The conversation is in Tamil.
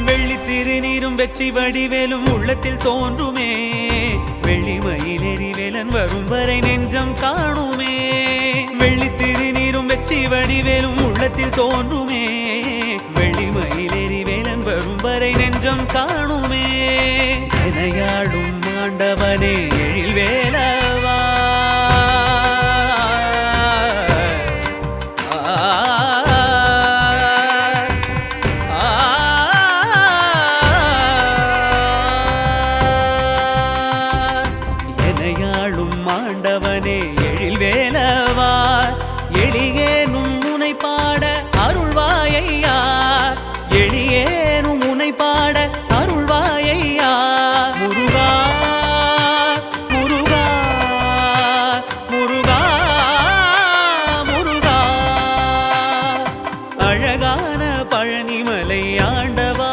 வெள்ளி திருநீரும் வெற்றி வடிவேலும் உள்ளத்தில் தோன்றுமே வெள்ளிமயில் வேலன் வரும் வரை நெஞ்சம் காணுமே வெள்ளி திருநீரும் வெற்றி வடிவேலும் உள்ளத்தில் தோன்றுமே வெள்ளிமயில் வேலன் வரும் வரை நெஞ்சம் காணுமே எனையாடும் ஆண்டவனே